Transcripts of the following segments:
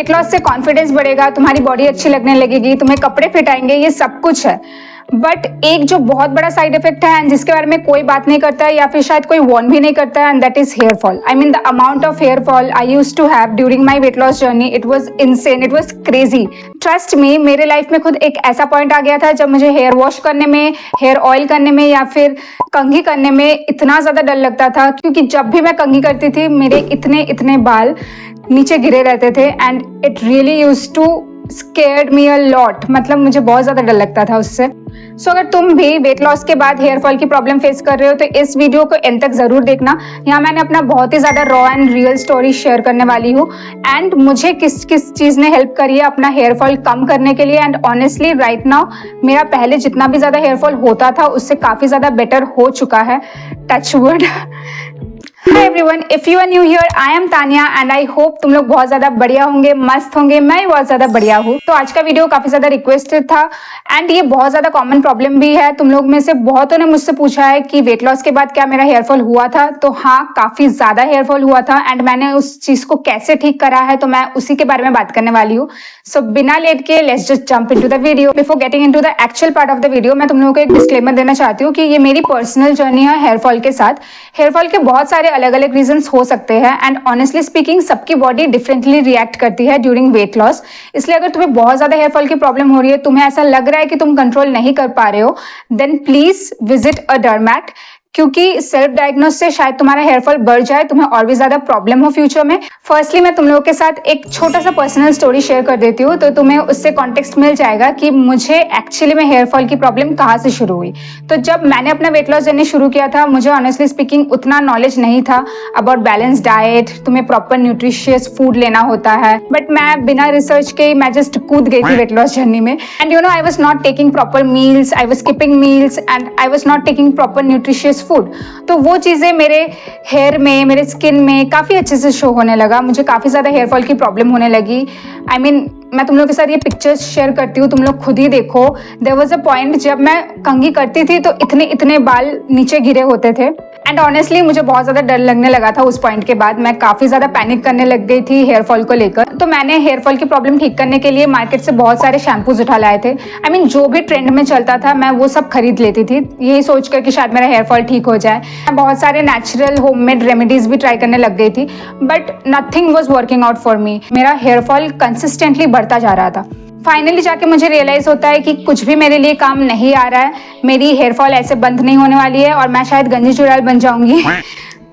Weight loss से confidence बढ़ेगा, तुम्हारी बॉडी अच्छी लगने लगेगी, तुम्हें कपड़े फिट आएंगे, ये सब कुछ है। बट एक जो बहुत बड़ा साइड इफेक्ट है एंड जिसके बारे में कोई बात नहीं करता है या फिर शायद कोई वार्न भी नहीं करता है, and that is hair fall. I mean the amount of hair fall I used to have during my weight loss journey, it was insane, it was crazy. Trust me, मेरे लाइफ में खुद एक ऐसा point आ गया था जब मुझे hair wash करने में, हेयर ऑयल करने में या फिर कंघी करने में इतना ज्यादा डर लगता था, क्योंकि जब भी मैं कंघी करती थी मेरे इतने इतने बाल नीचे गिरे रहते थे and it really used to scared me a lot. मतलब मुझे बहुत ज्यादा डर लगता था उससे। सो अगर तुम भी वेट लॉस के बाद हेयर फॉल की प्रॉब्लम फेस कर रहे हो तो इस वीडियो को एंड तक जरूर देखना। यहाँ मैंने अपना बहुत ही ज्यादा raw and real story share करने वाली हूँ एंड मुझे किस किस चीज ने हेल्प करी है अपना हेयर फॉल कम करने के लिए। एंड ऑनेस्टली राइट नाउ मेरा पहले जितना भी ज्यादा हेयर फॉल होता था उससे काफी ज्यादा बेटर हो चुका है, touch wood. Hi everyone, if you are new here, I am Tanya and I hope तुम लोग बहुत ज्यादा बढ़िया होंगे, मस्त होंगे। मैं भी बहुत ज्यादा बढ़िया हूँ। तो आज का वीडियो काफी ज्यादा रिक्वेस्टेड था एंड ये बहुत ज्यादा कॉमन प्रॉब्लम भी है। तुम लोग में से बहुतों ने मुझसे पूछा है कि वेट लॉस के बाद क्या मेरा हेयर फॉल हुआ था। तो हाँ, काफी ज्यादा हेयर फॉल हुआ था एंड मैंने उस चीज को कैसे ठीक करा है तो मैं उसी के बारे में बात करने वाली हूँ। सो बिना लेट के let's just jump into the video. Before getting into the actual part of the video, मैं तुम लोगों को एक डिस्क्लेमर देना चाहती हूँ कि ये मेरी पर्सनल जर्नी है हेयर फॉल के साथ। हेयर फॉल के बहुत सारे अलग अलग रीजंस हो सकते हैं एंड ऑनेस्टली स्पीकिंग सबकी बॉडी डिफरेंटली रिएक्ट करती है ड्यूरिंग वेट लॉस। इसलिए अगर तुम्हें बहुत ज्यादा हेयर फॉल की प्रॉब्लम हो रही है, तुम्हें ऐसा लग रहा है कि तुम कंट्रोल नहीं कर पा रहे हो, then please visit a dermat, क्योंकि सेल्फ डायग्नोस से शायद तुम्हारा हेयर फॉल बढ़ जाए, तुम्हें और भी ज्यादा प्रॉब्लम हो फ्यूचर में। फर्स्टली मैं तुम लोगों के साथ एक छोटा सा पर्सनल स्टोरी शेयर कर देती हूँ तो तुम्हें उससे कॉन्टेक्स्ट मिल जाएगा कि मुझे एक्चुअली में हेयर फॉल की प्रॉब्लम कहाँ से शुरू हुई। तो जब मैंने अपना वेट लॉस जर्नी शुरू किया था, मुझे ऑनेस्टली स्पीकिंग उतना नॉलेज नहीं था अबाउट बैलेंस डाइट, तुम्हें प्रॉपर न्यूट्रिशियस फूड लेना होता है। बट मैं बिना रिसर्च के मैं जस्ट कूद गई थी वेट लॉस जर्नी में and you know I was not taking proper meals, I was skipping meals and I was not taking proper nutritious food. तो वो चीजें मेरे हेयर में, मेरे स्किन में काफी अच्छे से शो होने लगा। मुझे काफी ज्यादा हेयर फॉल की प्रॉब्लम होने लगी। आई मीन मैं तुम लोग के साथ ये पिक्चर्स शेयर करती हूँ, तुम लोग खुद ही देखो। देयर वाज अ पॉइंट जब मैं कंघी करती थी तो इतने इतने बाल नीचे गिरे होते थे एंड ऑनेस्टली मुझे बहुत ज्यादा डर लगने लगा था। उस पॉइंट के बाद मैं काफी ज्यादा पैनिक करने लग गई थी हेयर फॉल को लेकर। तो मैंने हेयर फॉल की प्रॉब्लम ठीक करने के लिए मार्केट से बहुत सारे शैम्पूज उठा लाए थे। आई मीन जो भी ट्रेंड में चलता था मैं वो सब खरीद लेती थी, यही सोचकर कि शायद मेरा हेयर फॉल ठीक हो जाए। मैं बहुत सारे नेचुरल होममेड रेमेडीज भी ट्राई करने लग गई थी but nothing was working out for me. मेरा हेयर फॉल कंसिस्टेंटली बढ़ता जा रहा था। फाइनली जाके मुझे रियलाइज होता है कि कुछ भी मेरे लिए काम नहीं आ रहा है, मेरी हेयर फॉल ऐसे बंद नहीं होने वाली है और मैं शायद गंजी चुड़ैल बन जाऊंगी।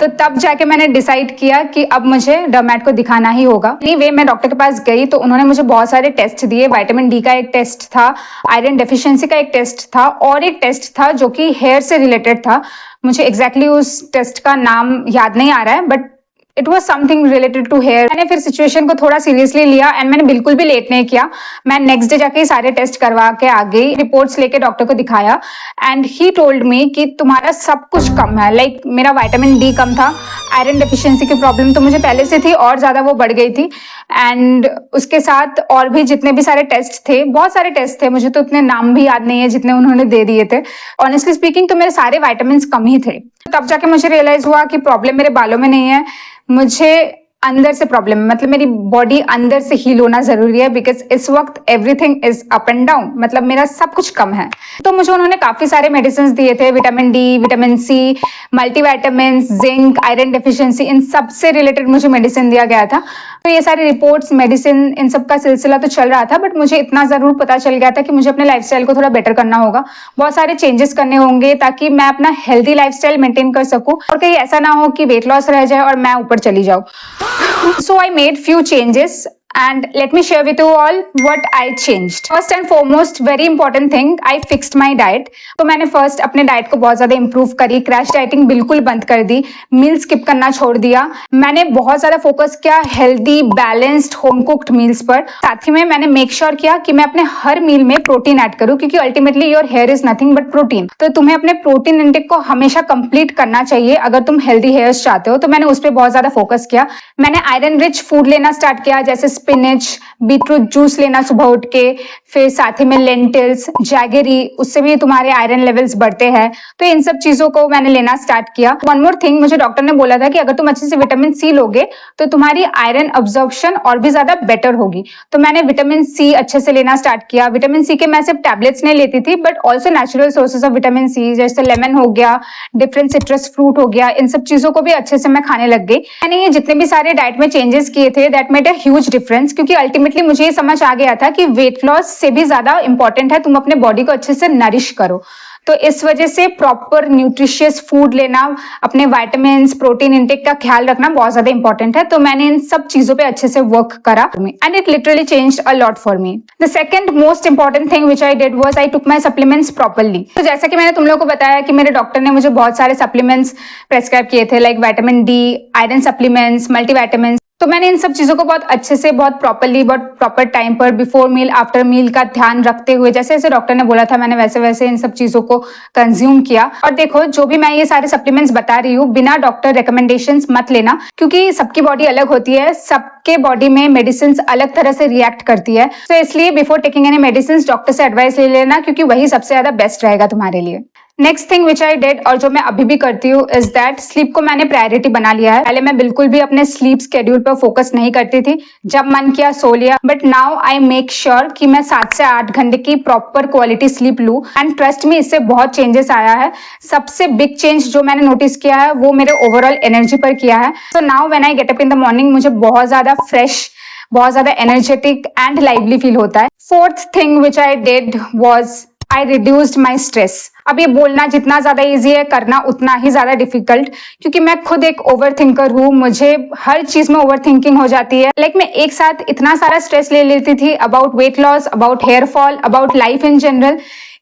तो तब जाके मैंने डिसाइड किया कि अब मुझे डर्मैट को दिखाना ही होगा। एनीवे मैं डॉक्टर के पास गई तो उन्होंने मुझे बहुत सारे टेस्ट दिए। विटामिन डी का एक टेस्ट था, आयरन डेफिशिएंसी का एक टेस्ट था और एक टेस्ट था जो कि हेयर से रिलेटेड था। मुझे एग्जैक्टली उस टेस्ट का नाम याद नहीं आ रहा है but it was something related to hair. मैंने फिर सिचुएशन को थोड़ा सीरियसली लिया एंड मैंने बिल्कुल भी लेट नहीं किया। मैं नेक्स्ट डे जाके सारे टेस्ट करवा के आ गई, रिपोर्ट्स लेके डॉक्टर को दिखाया एंड ही टोल्ड मी कि तुम्हारा सब कुछ कम है। लाइक मेरा विटामिन डी कम था, आयरन डेफिशिएंसी की प्रॉब्लम तो मुझे पहले से थी और ज्यादा वो बढ़ गई थी एंड उसके साथ और भी जितने भी सारे टेस्ट थे, बहुत सारे टेस्ट थे, मुझे तो इतने नाम भी याद नहीं है जितने उन्होंने दे दिए थे। ऑनेस्टली स्पीकिंग तो मेरे सारे विटामिन कम ही थे। तब जाके मुझे रियलाइज हुआ कि प्रॉब्लम मेरे बालों में नहीं है, मुझे अंदर से प्रॉब्लम है। मतलब मेरी बॉडी अंदर से हील होना जरूरी है बिकॉज इस वक्त everything is up and down, मतलब मेरा सब कुछ कम है। तो मुझे उन्होंने काफी सारे मेडिसिन दिए थे, vitamin D, vitamin C, multivitamin, zinc, iron deficiency, इन सब से रिलेटेड मुझे मेडिसिन दिया गया था। तो ये सारी रिपोर्ट्स, मेडिसिन, इन सब का सिलसिला तो चल रहा था बट मुझे इतना जरूर पता चल गया था कि मुझे अपने लाइफस्टाइल को थोड़ा बेटर करना होगा, बहुत सारे चेंजेस करने होंगे ताकि मैं अपना हेल्दी लाइफस्टाइल मेंटेन कर सकूं और कहीं ऐसा ना हो कि वेट लॉस रह जाए और मैं ऊपर चली जाऊं। So I made few changes and let me share with you all what I changed. First and foremost, very important thing, I fixed my diet. तो मैंने फर्स्ट अपने डाइट को बहुत ज्यादा इंप्रूव करी, क्रैश डाइटिंग बिल्कुल बंद कर दी, मील स्किप करना छोड़ दिया। मैंने बहुत ज्यादा फोकस किया healthy, balanced, home cooked meals पर। साथ ही में मैंने मेक श्योर किया कि मैं अपने हर मील में प्रोटीन ऐड करूं क्योंकि ultimately your here is nothing but protein. तो तुम्हें अपने प्रोटीन इंटेक को हमेशा कंप्लीट करना चाहिए अगर तुम हेल्दी हेयर्स चाहते हो। तो मैंने उस पर बहुत ज्यादा फोकस किया। मैंने आयरन रिच फूड लेना स्टार्ट किया जैसे स्पिनच, बीटरूट जूस लेना सुबह उठ के, फिर साथ ही में लेंटिल्स, जैगरी, उससे भी तुम्हारे आयरन लेवल्स बढ़ते हैं। तो इन सब चीजों को मैंने लेना स्टार्ट किया। वन मोर थिंग, मुझे डॉक्टर ने बोला था कि अगर तुम अच्छे से विटामिन सी लोगे तो तुम्हारी आयरन अब्जॉर्प्शन और भी ज्यादा बेटर होगी। तो मैंने विटामिन सी अच्छे से लेना स्टार्ट किया। विटामिन सी के मैं सिर्फ टैबलेट्स नहीं लेती थी, but also natural sources of vitamin C, जैसे लेमन हो गया, डिफरेंट सिट्रस फ्रूट हो गया, इन सब चीजों को भी अच्छे से मैं खाने लग गई। मैंने ये जितने भी सारे डाइट में चेंजेस किए थे, that made a huge difference, क्योंकि अल्टीमेटली मुझे ये समझ आ गया था कि वेट लॉस से भी ज्यादा इंपॉर्टेंट है तुम अपने बॉडी को अच्छे से नरिश करो। तो इस वजह से प्रॉपर न्यूट्रिशियस फूड लेना, अपने विटामिन प्रोटीन इंटेक का ख्याल रखना बहुत ज्यादा इंपॉर्टेंट है। तो मैंने इन सब चीजों पे अच्छे से वर्क करा and it literally changed a lot for me. The second most important thing which I did was I took my supplements properly. तो जैसा कि मैंने तुम लोगों को बताया कि मेरे डॉक्टर ने मुझे बहुत सारे सप्लीमेंट्स प्रेस्क्राइब किए थे, like vitamin D, iron supplements, multivitamin. तो मैंने इन सब चीजों को बहुत अच्छे से, बहुत प्रॉपर्ली, बहुत प्रॉपर टाइम पर, बिफोर मील, आफ्टर मील का ध्यान रखते हुए, जैसे जैसे डॉक्टर ने बोला था मैंने वैसे वैसे इन सब चीजों को कंज्यूम किया। और देखो, जो भी मैं ये सारे सप्लीमेंट्स बता रही हूँ, बिना डॉक्टर रिकमेंडेशंस मत लेना, क्योंकि सबकी बॉडी अलग होती है, सबके बॉडी में मेडिसिन अलग तरह से रिएक्ट करती है। तो इसलिए before taking any medicine doctor से एडवाइस ले लेना, क्योंकि वही सबसे ज्यादा बेस्ट रहेगा तुम्हारे लिए। Next thing which I did, और जो मैं अभी भी करती हूँ, इज दैट स्लीप को मैंने प्रायोरिटी बना लिया है। पहले मैं बिल्कुल भी अपने स्लीप स्केड्यूल पर फोकस नहीं करती थी, जब मन किया सो लिया, but now I make sure कि मैं 7 से 8 घंटे की प्रॉपर क्वालिटी स्लीप लूं। एंड ट्रस्ट मी, इससे बहुत चेंजेस आया है। सबसे बिग चेंज जो मैंने नोटिस किया है वो मेरे ओवरऑल एनर्जी पर किया है। So now when I get up in the morning, मुझे बहुत ज्यादा फ्रेश, बहुत ज्यादा एनर्जेटिक एंड लाइवली फील होता है। Fourth thing which I did was I reduced my stress. अब ये बोलना जितना ज्यादा इजी है, करना उतना ही ज्यादा डिफिकल्ट, क्योंकि मैं खुद एक ओवर थिंकर हूँ। मुझे हर चीज में ओवर थिंकिंग हो जाती है। लाइक मैं एक साथ इतना सारा स्ट्रेस ले लेती थी about weight loss, about hair fall, about life in general,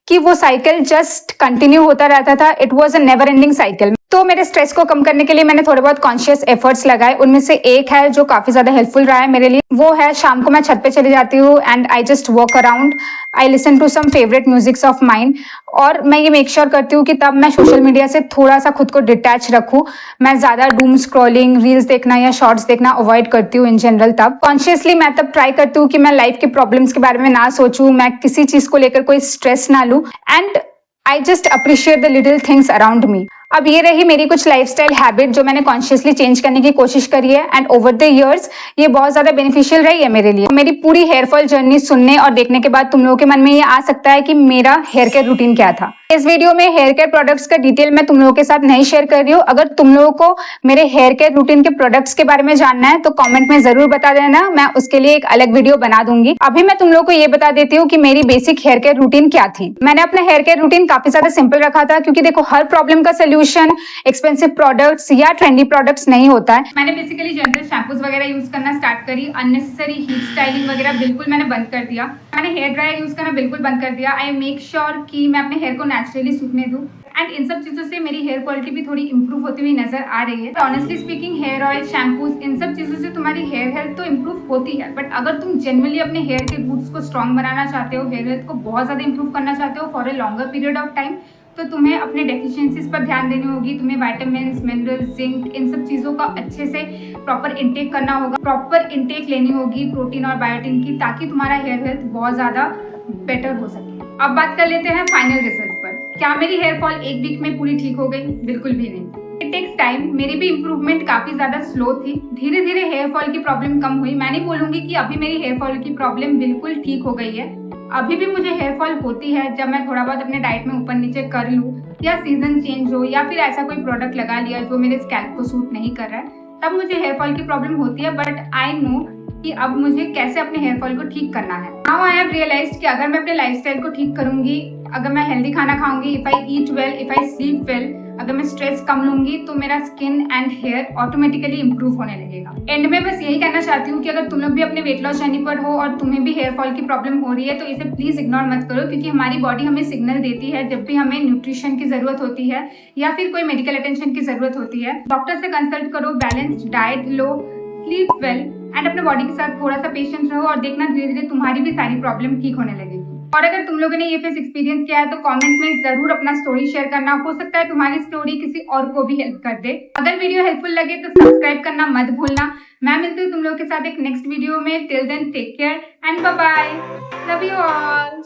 कि वो साइकिल जस्ट कंटिन्यू होता रहता था। It was a never ending cycle. तो मेरे स्ट्रेस को कम करने के लिए मैंने थोड़े बहुत कॉन्शियस एफर्ट्स लगाए। उनमें से एक है जो काफी ज्यादा हेल्पफुल रहा है मेरे लिए, वो है शाम को मैं छत पे चली जाती हूँ and I just walk around, I listen to some favourite musics of mind. और मैं ये मेक श्योर करती हूँ कि तब मैं सोशल मीडिया से थोड़ा सा खुद को डिटैच रखूँ। मैं ज्यादा डूम स्क्रॉलिंग, रील्स देखना या शॉर्ट्स देखना अवॉइड करती हूँ इन जनरल। तब कॉन्शियसली मैं तब ट्राई करती हूँ कि मैं लाइफ के प्रॉब्लम्स के बारे में ना सोचूं, मैं किसी चीज को लेकर कोई स्ट्रेस ना लूं, and I just appreciate the little things around me. अब ये रही मेरी कुछ लाइफस्टाइल हैबिट जो मैंने कॉन्शियसली चेंज करने की कोशिश करी है, एंड ओवर द इयर्स ये बहुत ज्यादा बेनिफिशियल रही है मेरे लिए। मेरी पूरी हेयर फॉल जर्नी सुनने और देखने के बाद तुम लोगों के मन में ये आ सकता है कि मेरा हेयर केयर रूटीन क्या था। इस वीडियो में हेयर केयर प्रोडक्ट्स का डिटेल मैं तुम लोगों के साथ नहीं शेयर कर रही हूँ। अगर तुम लोगों को मेरे हेयर केयर रूटीन के प्रोडक्ट्स के बारे में जानना है तो कमेंट में जरूर बता देना, मैं उसके लिए एक अलग वीडियो बना दूंगी। अभी मैं तुम लोगों को ये बता देती हूँ कि मेरी बेसिक हेयर केयर रूटीन क्या थी। मैंने अपना हेयर केयर रूटीन काफी ज्यादा सिंपल रखा था, क्योंकि देखो हर प्रॉब्लम का सोल्यूशन एक्सपेंसिव प्रोडक्ट्स या ट्रेंडी प्रोडक्ट्स नहीं होता है। मैंने बेसिकली जनरल शैम्पूज वगैरह यूज करना स्टार्ट करी। अननेसेसरी हीट स्टाइलिंग वगैरह बिल्कुल मैंने बंद कर दिया। मैंने हेयर ड्रायर यूज करना बिल्कुल बंद कर दिया। आई मेक श्योर कि मैं अपने हेयर को नेचुरली सूखने दूं, एंड इन सब चीजों से मेरी हेयर क्वालिटी भी थोड़ी इंप्रूव होती हुई नजर आ रही है। Honestly speaking, hair oil, shampoos, इन सब चीजों से तुम्हारी हेयर हेल्थ तो इंप्रूव होती है, बट अगर तुम जेन्युइनली अपने हेयर के रूट्स को स्ट्रॉन्ग बनाना चाहते हो, हेयर हेल्थ को बहुत ज्यादा इंप्रूव करना चाहते हो for a longer period of time, तो तुम्हें अपने डेफिशिएंसीज पर ध्यान देनी होगी। तुम्हें विटामिन्स, मिनरल्स, जिंक, इन सब चीजों का अच्छे से प्रॉपर इंटेक करना होगा। प्रॉपर इंटेक लेनी होगी प्रोटीन और बायोटिन की, ताकि तुम्हारा हेयर हेल्थ बहुत ज्यादा बेटर हो सके। अब बात कर लेते हैं फाइनल रिजल्ट पर। क्या मेरी हेयर फॉल एक वीक में पूरी ठीक हो गई? बिल्कुल भी नहीं। It takes time. मेरी भी इंप्रूवमेंट काफी ज्यादा स्लो थी। धीरे धीरे हेयर फॉल की प्रॉब्लम कम हुई। मैं नहीं बोलूंगी कि अभी मेरी हेयर फॉल की प्रॉब्लम बिल्कुल ठीक हो गई है। अभी भी मुझे हेयर फॉल होती है जब मैं थोड़ा बहुत अपने डाइट में ऊपर नीचे कर लूँ, या सीजन चेंज हो, या फिर ऐसा कोई प्रोडक्ट लगा लिया जो मेरे स्कैल्प को सूट नहीं कर रहा है, तब मुझे हेयर फॉल की प्रॉब्लम होती है। बट आई नो कि अब मुझे कैसे अपने हेयर फॉल को ठीक करना है। नाउ आई हैव रियलाइज्ड कि अगर मैं अपने लाइफस्टाइल को ठीक करूंगी, अगर मैं हेल्दी खाना खाऊंगी, if I eat well, if I sleep well, अगर मैं स्ट्रेस कम लूंगी, तो मेरा skin and hair automatically improve होने लगेगा। एंड में बस यही कहना चाहती हूँ कि अगर तुम लोग भी अपने वेट लॉस जर्नी पर हो और तुम्हें भी हेयर फॉल की प्रॉब्लम हो रही है, तो इसे प्लीज इग्नोर मत करो, क्योंकि हमारी बॉडी हमें सिग्नल देती है जब भी हमें न्यूट्रिशन की जरूरत होती है या फिर कोई मेडिकल अटेंशन की जरूरत होती है। डॉक्टर से कंसल्ट करो, balanced diet low, sleep well, and अपने बॉडी के साथ थोड़ा सा पेशेंस रहो, और देखना धीरे धीरे तुम्हारी भी सारी प्रॉब्लम ठीक होने लगेगी। और अगर तुम लोगों ने ये फेस एक्सपीरियंस किया है तो कमेंट में जरूर अपना स्टोरी शेयर करना, हो सकता है तुम्हारी स्टोरी किसी और को भी हेल्प कर दे। अगर वीडियो हेल्पफुल लगे तो सब्सक्राइब करना मत भूलना। मैं मिलती हूँ तुम लोगों के साथ एक नेक्स्ट वीडियो में। Till then take care and bye bye, love you all.